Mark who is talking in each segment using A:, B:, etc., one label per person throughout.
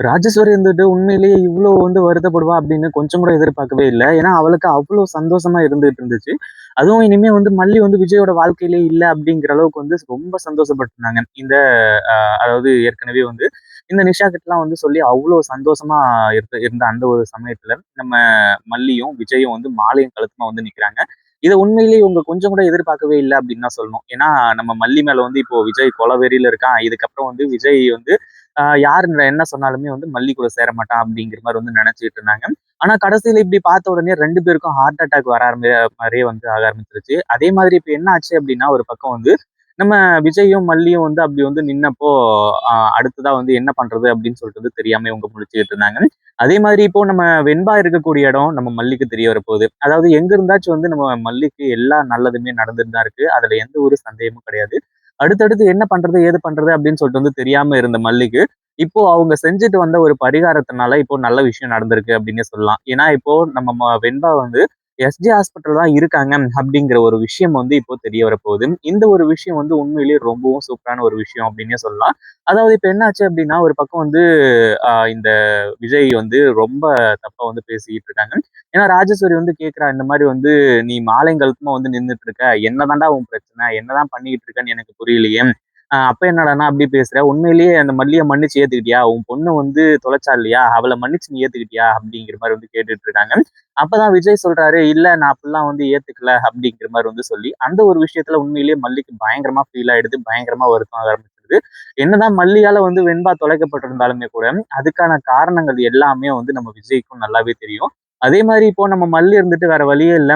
A: ராஜேஸ்வரி இருந்துட்டு உண்மையிலேயே இவ்ளோ வருத்தப்படுவா அப்படின்னு கொஞ்சம் கூட எதிர்பார்க்கவே இல்ல. ஏன்னா, அவளுக்கு அவ்ளோ சந்தோஷமா இருந்துட்டு இருந்துச்சு. அதுவும் இனிமே மல்லி விஜயோட வாழ்க்கையிலே இல்ல அப்படிங்கிற அளவுக்கு ரொம்ப சந்தோஷப்பட்டுருந்தாங்க. அ அதாவது ஏற்கனவே இந்த நிஷா கிட்டலாம் சொல்லி அவ்ளோ சந்தோஷமா இருந்த அந்த ஒரு சமயத்துல, நம்ம மல்லியும், விஜயும் மாலையும் கழுத்துமா நிக்கிறாங்க. இத உண்மையிலேயே இவங்க கொஞ்சம் கூட எதிர்பார்க்கவே இல்ல அப்படின்னு தான் சொல்லணும். ஏன்னா, நம்ம மல்லி மேல இப்போ விஜய் கொலவெறியில இருக்கான். இதுக்கப்புறம் விஜய் யாரு என்ன சொன்னாலுமே மல்லி கூட சேர மாட்டான் அப்படிங்கிற மாரி நினைச்சுட்டு இருந்தாங்க. ஆனா கடைசியில இப்படி பார்த்த உடனே 2 பேருக்கும் ஹார்ட் அட்டாக் வர மாரியே ஆக ஆரம்பிச்சுருச்சு. அதே மாதிரி இப்ப என்ன ஆச்சு அப்படின்னா, ஒரு பக்கம் நம்ம விஜயும், மல்லியும் அப்படி நின்னப்போ, அடுத்ததா என்ன பண்றது அப்படின்னு சொல்லிட்டு தெரியாம இவங்க முழிச்சுக்கிட்டு இருந்தாங்க. அதே மாதிரி இப்போ நம்ம வெண்பா இருக்கக்கூடிய இடம் நம்ம மல்லிக்கு தெரிய வரப்போகுது. அதாவது எங்க இருந்தாச்சும் நம்ம மல்லிக்கு எல்லா நல்லதுமே நடந்துட்டு தான் இருக்கு. அதுல எந்த ஒரு சந்தேகமும் கிடையாது. அடுத்தடுத்து என்ன பண்றது, ஏது பண்றது அப்படின்னு சொல்லிட்டு தெரியாம இருந்த மல்லிக்கு, இப்போ அவங்க செஞ்சுட்டு வந்த ஒரு பரிகாரத்தினால இப்போ நல்ல விஷயம் நடந்திருக்கு அப்படின்னே சொல்லலாம். ஏன்னா இப்போ நம்ம வெண்பா எஸ்ஜே ஹாஸ்பிட்டல் தான் இருக்காங்க அப்படிங்கிற ஒரு விஷயம் இப்போ தெரிய வரப்போகுது. இந்த ஒரு விஷயம் உண்மையிலேயே ரொம்பவும் சூப்பரான ஒரு விஷயம் அப்படின்னே சொல்லலாம். அதாவது இப்ப என்னாச்சு அப்படின்னா, ஒரு பக்கம் இந்த விஜய் ரொம்ப தப்பா பேசிக்கிட்டு இருக்காங்க. ஏன்னா ராஜேஸ்வரி கேட்கிறா, இந்த மாதிரி நீ மாலைங்கழுத்துமா நின்னுட்டு இருக்க. என்னதான்டா உன் பிரச்சனை? என்னதான் பண்ணிக்கிட்டு இருக்கன்னு எனக்கு புரியலையே. அப்ப என்னடான்னா அப்படி பேசுற? உண்மையிலேயே அந்த மல்லிய மன்னிச்சு ஏத்துக்கிட்டியா? உன் பொண்ணு தொலைச்சா இல்லையா? அவள மன்னிச்சு நீ ஏத்துக்கிட்டியா? அப்படிங்கிற மாரி கேட்டுட்டு இருக்காங்க. அப்பதான் விஜய் சொல்றாரு, இல்ல நான் அப்படிலாம் ஏத்துக்கல அப்படிங்கிற மாரி சொல்லி, அந்த ஒரு விஷயத்துல உண்மையிலேயே மல்லிக்கு பயங்கரமா ஃபீல் ஆயிடுது. பயங்கரமா வருத்தம் ஆக ஆரம்பிச்சிடுது. என்னதான் மல்லியால வெண்பா தொலைக்கப்பட்டிருந்தாலுமே கூட, அதுக்கான காரணங்கள் எல்லாமே நம்ம விஜய்க்கும் நல்லாவே தெரியும். அதே மாரி இப்போ நம்ம மல்லி இருந்துட்டு வேற வழியே இல்ல.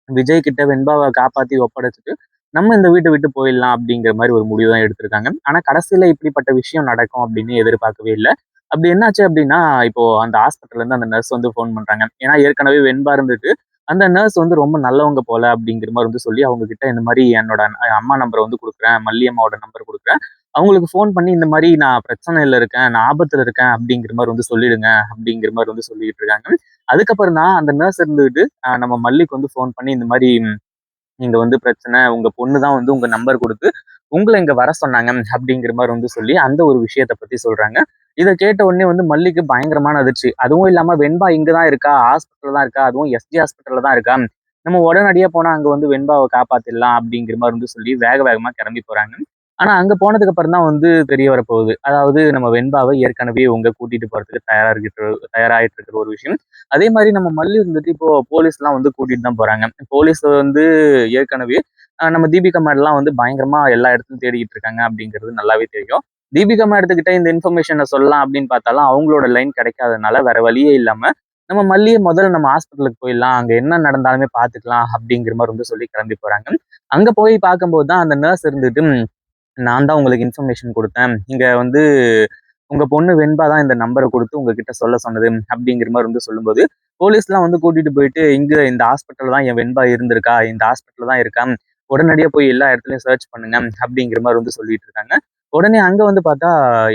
A: விஜய் கிட்ட வெண்பாவ காப்பாத்தி ஒப்படைச்சுட்டு, நம்ம இந்த வீட்ட விட்டு போயிடலாம் அப்படிங்கிற மாரி ஒரு முடிவு தான் எடுத்திருக்காங்க. ஆனா கடைசியில இப்படிப்பட்ட விஷயம் நடக்கும் அப்படின்னு எதிர்பார்க்கவே இல்ல. அப்படி என்னாச்சு அப்படின்னா, இப்போ அந்த ஹாஸ்பிட்டல்ல இருந்து அந்த நர்ஸ் ஃபோன் பண்றாங்க. ஏன்னா ஏற்கனவே வெண்பா இருந்துட்டு, அந்த நர்ஸ் ரொம்ப நல்லவங்க போல அப்படிங்கிற மாரி சொல்லி அவங்க கிட்ட இந்த மாரி என்னோட அம்மா நம்பர குடுக்குறேன். மல்லி அம்மாவோட நம்பர் குடுக்குறேன். அவங்களுக்கு ஃபோன் பண்ணி இந்த மாரி நான் பிரச்சனையில இருக்கேன், நான் ஆபத்துல இருக்கேன் அப்படிங்கிற மாரி சொல்லிடுங்க அப்படிங்கிற மாரி சொல்லிட்டு இருக்காங்க. அதுக்கப்புறம் தான் அந்த நர்ஸ் இருந்துகிட்டு நம்ம மல்லிக்கு ஃபோன் பண்ணி இந்த மாரி இங்க பிரச்சனை. உங்க பொண்ணு தான் உங்க நம்பர் குடுத்து, உங்கள இங்க வர சொன்னாங்க அப்படிங்கிற மாரி சொல்லி, அந்த ஒரு விஷயத்த பத்தி சொல்றாங்க. இத கேட்ட உடனே மல்லிக்கு பயங்கரமான அதிர்ச்சி. அதுவும் இல்லாம வெண்பா இங்க தான் இருக்கா, ஹாஸ்பிட்டல்ல தான் இருக்கா, அதுவும் எஸ்ஜி ஹாஸ்பிட்டல்ல தான் இருக்கா. நம்ம உடனடியா போனா அங்க வெண்பாவ காப்பாத்திடலாம் அப்படிங்கிற மாரி சொல்லி வேக வேகமா கிளம்பி போறாங்க. ஆனா அங்க போனதுக்கு அப்புறம் தான் தெரிய வரப்போகுது. அதாவது நம்ம வெண்பாவ ஏற்கனவே கூட்டிட்டு போறதுக்கு தயாராயிட்டு இருக்கிற ஒரு விஷயம். அதே மாரி நம்ம மல்லி இப்போ போலீஸ்லாம் கூட்டிட்டு தான் போறாங்க. போலீஸ் ஏற்கனவே நம்ம தீபிகா மேடல்லாம் பயங்கரமா எல்லா இடத்துலயும் தேடிக்கிட்டு இருக்காங்க அப்படிங்கிறது நல்லாவே தெரியும். தீபிகா மேடத்துக்கிட்ட இந்த இன்ஃபர்மேஷன சொல்லலாம் அப்படின்னு பார்த்தாலும், அவங்களோட லைன் கிடைக்காதனால வேற வழியே இல்லாம, நம்ம மல்லிய முதல்ல நம்ம ஹாஸ்பிட்டலுக்கு போயிடலாம். அங்க என்ன நடந்தாலுமே பார்த்துக்கலாம் அப்படிங்கிற மாரி சொல்லி கிளம்பி போறாங்க. அங்க போய் பார்க்கும்போது தான் அந்த நர்ஸ் இருந்துட்டு, நான் தான் உங்களுக்கு இன்ஃபர்மேஷன் குடுத்தேன். இங்க உங்க பொண்ணு வெண்பா தான் இந்த நம்பர குடுத்து உங்ககிட்ட சொல்ல சொன்னது அப்படிங்கிற மாரி சொல்லும்போது, போலீஸ்லாம் கூட்டிட்டு போயிட்டு, இங்க இந்த ஹாஸ்பிட்டல்ல தான் என் வெண்பா இருந்திருக்கா. இந்த ஹாஸ்பிட்டல்ல தான் இருக்கா. உடனடியா போய் எல்லா இடத்துலயும் சர்ச் பண்ணுங்க அப்படிங்கிற மாரி சொல்லிட்டு இருக்காங்க. உடனே அங்க பார்த்தா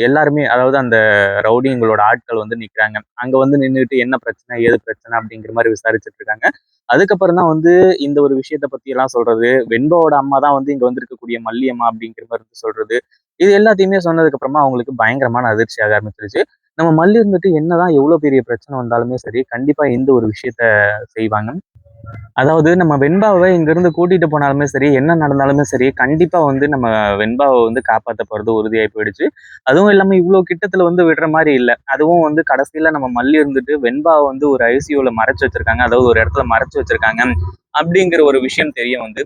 A: எல்லாருமே அதாவது அந்த ரவுடிங்களோட ஆட்கள் நிக்கிறாங்க. அங்க நின்னுட்டு என்ன பிரச்சனை? ஏது பிரச்சனை? அப்படிங்கிற மாரி விசாரிச்சுட்டு இருக்காங்க. அதுக்கப்புறம் தான் இந்த ஒரு விஷயத்த பத்தி எல்லாம் சொல்றது. வெண்பாவோட அம்மா தான் இங்க வந்திருக்கக்கூடிய மல்லியம்மா அப்படிங்கிற மாரி சொல்றது. இது எல்லாத்தையுமே சொன்னதுக்கு அப்புறமா அவங்களுக்கு பயங்கரமான அதிர்ச்சி ஆக ஆரம்பிச்சிருச்சு. நம்ம மல்லி என்னதான் எவ்வளவு பெரிய பிரச்சனை வந்தாலுமே சரி, கண்டிப்பா இந்த ஒரு விஷயத்த செய்வாங்க. அதாவது நம்ம வெண்பாவ இங்கிருந்து கூட்டிட்டு போனாலுமே சரி, என்ன நடந்தாலுமே சரி, கண்டிப்பா நம்ம வெண்பாவ காப்பாத்த போறது உறுதியாயி போயிடுச்சு. அதுவும் இல்லாம இவ்ளோ கிட்டத்துல விடுற மாரி இல்ல. அதுவும் கடைசியில நம்ம மல்லி வெண்பாவ ஒரு ஐசியூல மறைச்சு வச்சிருக்காங்க. அதாவது ஒரு இடத்துல மறைச்சு வச்சிருக்காங்க. அப்படிங்கிற ஒரு விஷயம் தெரிய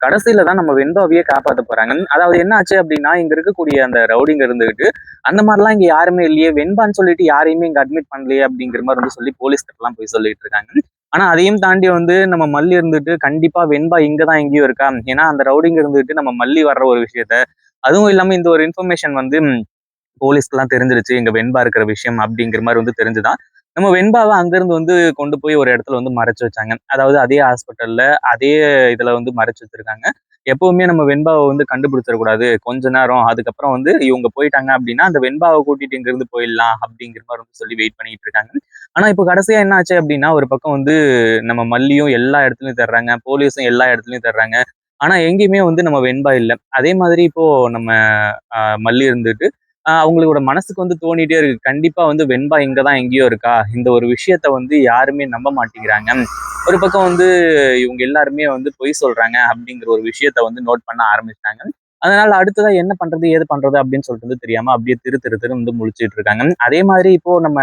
A: கடைசியில தான் நம்ம வெண்பாவையே காப்பாத்த போறாங்க. அதாவது என்ன ஆச்சு அப்படின்னா, இங்க இருக்கக்கூடிய அந்த ரவுடிங்க இருந்துகிட்டு, அந்த மாரிலாம் இங்க யாருமே இல்லையே, வெண்பான்னு சொல்லிட்டு யாரையுமே இங்க அட்மிட் பண்ணலையே அப்படிங்கிற மாரி சொல்லி போலீஸ்கிட்டலாம் போய் சொல்லிட்டு இருக்காங்க. ஆனா அதையும் தாண்டி நம்ம மல்லி இருந்துட்டு, கண்டிப்பா வெண்பா இங்க தான் எங்கேயோ இருக்கா. ஏன்னா அந்த ரவுடிங்க இருந்துட்டு நம்ம மல்லி வர்ற ஒரு விஷயத்த, அதுவும் இல்லாம இந்த ஒரு இன்ஃபர்மேஷன் போலீஸ்க்குலாம் தெரிஞ்சிருச்சு எங்க வெண்பா இருக்கிற விஷயம் அப்படிங்கிற மாரி தெரிஞ்சுதான், நம்ம வெண்பாவ அங்கிருந்து கொண்டு போய் ஒரு இடத்துல மறைச்சு வச்சாங்க. அதாவது அதே ஹாஸ்பிட்டல்ல, அதே இதுல மறைச்சு வச்சிருக்காங்க. எப்பவுமே நம்ம வெண்பாவ கண்டுபிடிச்சிடக்கூடாது. கொஞ்ச நேரம் அதுக்கப்புறம் இவங்க போயிட்டாங்க அப்படின்னா, அந்த வெண்பாவ கூட்டிட்டு இங்கிருந்து போயிடலாம் அப்படிங்கிற மாரி சொல்லி வெயிட் பண்ணிட்டு இருக்காங்க. ஆனா இப்போ கடைசியா என்ன ஆச்சு அப்படின்னா, ஒரு பக்கம் நம்ம மல்லியும் எல்லா இடத்துலயும் தேடுறாங்க. போலீஸும் எல்லா இடத்துலயும் தேடுறாங்க. ஆனா எங்கேயுமே நம்ம வெண்பா இல்ல. அதே மாதிரி இப்போ நம்ம மல்லி இருந்துட்டு அவங்களோட மனசுக்கு வந்து தோணிட்டே இருக்கு. கண்டிப்பா வந்து வெண்பா இங்கதான் எங்கேயோ இருக்கா. இந்த ஒரு விஷயத்த வந்து யாருமே நம்ப மாட்டேங்கிறாங்க. ஒரு பக்கம் வந்து இவங்க எல்லாருமே வந்து பொய் சொல்றாங்க அப்படிங்கிற ஒரு விஷயத்த வந்து நோட் பண்ண ஆரம்பிச்சிட்டாங்க. அதனால அடுத்ததா என்ன பண்றது, ஏது பண்றது அப்படின்னு சொல்லிட்டு வந்து தெரியாம அப்படியே திரு திரு திரு வந்து முழிச்சுட்டு இருக்காங்க. அதே மாதிரி இப்போ நம்ம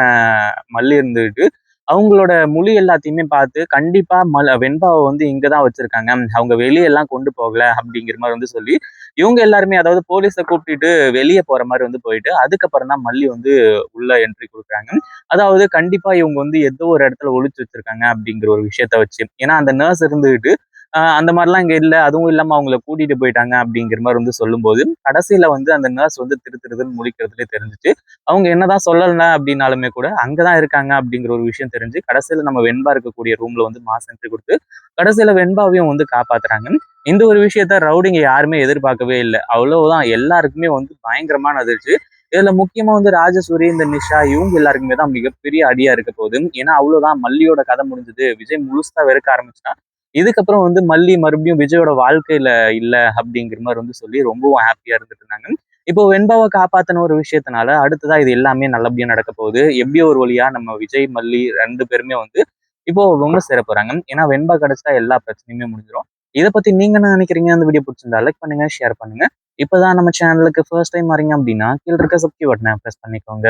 A: மல்லி இருந்துட்டு அவங்களோட மொழி எல்லாத்தையுமே பார்த்து கண்டிப்பா வெண்பாவை வந்து இங்கதான் வச்சிருக்காங்க. அவங்க வெளியெல்லாம் கொண்டு போகல அப்படிங்கிற மாதிரி வந்து சொல்லி இவங்க எல்லாருமே அதாவது போலீஸை கூப்பிட்டுட்டு வெளியே போற மாதிரி வந்து போயிட்டு அதுக்கப்புறம் தான் மல்லி வந்து உள்ள என்ட்ரி கொடுக்குறாங்க. அதாவது கண்டிப்பா இவங்க வந்து ஏதோ ஒரு இடத்துல ஒளிச்சு வச்சிருக்காங்க அப்படிங்கிற ஒரு விஷயத்த வச்சு. ஏன்னா அந்த நர்ஸ் இருந்துகிட்டு அந்த மாதிரிலாம் இங்க இல்ல. அதுவும் இல்லாம அவங்கள கூட்டிட்டு போயிட்டாங்க அப்படிங்கிற மாதிரி வந்து சொல்லும்போது, கடைசியில வந்து அந்த நர்ஸ் வந்து திரு திருதுன்னு முழிக்கிறதுலே தெரிஞ்சுச்சு. அவங்க என்னதான் சொல்லல அப்படின்னாலுமே கூட அங்கதான் இருக்காங்க அப்படிங்கிற ஒரு விஷயம் தெரிஞ்சு, கடைசியில நம்ம வெண்பா இருக்கக்கூடிய ரூம்ல வந்து மாஸ் என்ட்ரி கொடுத்து, கடைசியில வெண்பாவையும் வந்து காப்பாத்துறாங்க. இந்த ஒரு விஷயத்த ரவுடிங்க யாருமே எதிர்பார்க்கவே இல்ல. அவ்வளவுதான் எல்லாருக்குமே வந்து பயங்கரமான அதிர்ச்சி. இதுல முக்கியமா வந்து ராஜசூரி, இந்த நிஷா இவங்க எல்லாருக்குமே தான் மிகப்பெரிய அடியா இருக்க போகுது. ஏன்னா அவ்வளவுதான் மல்லியோட கதை முடிஞ்சது. விஜய் முழுசா வெறுக்க ஆரம்பிச்சுட்டான். இதுக்கப்புறம் வந்து மல்லி மறுபடியும் விஜயோட வாழ்க்கையில இல்ல அப்படிங்கிற மாதிரி வந்து சொல்லி ரொம்பவும் ஹாப்பியா இருந்துட்டு இருந்தாங்க. இப்போ வெண்பாவை காப்பாத்தின ஒரு விஷயத்தினால அடுத்ததா இது எல்லாமே நல்லபடியா நடக்க போகுது. எப்படியோ ஒரு வழியா நம்ம விஜய், மல்லி 2 பேருமே வந்து இப்போ ஒண்ணு சேர போறாங்க. ஏன்னா வெண்பா கிடைச்சா எல்லா பிரச்சனையுமே முடிஞ்சிடும். இதை பத்தி நீங்க என்ன நினைக்கிறீங்க? அந்த வீடியோ பிடிச்சிருந்தா லைக் பண்ணுங்க, ஷேர் பண்ணுங்க. இப்பதான் நம்ம சேனலுக்கு ஃபர்ஸ்ட் டைம் வரீங்க அப்படின்னா கீழ இருக்க சப்ஸ்கிரைப் பட்டனை பிரஸ் பண்ணிக்கோங்க.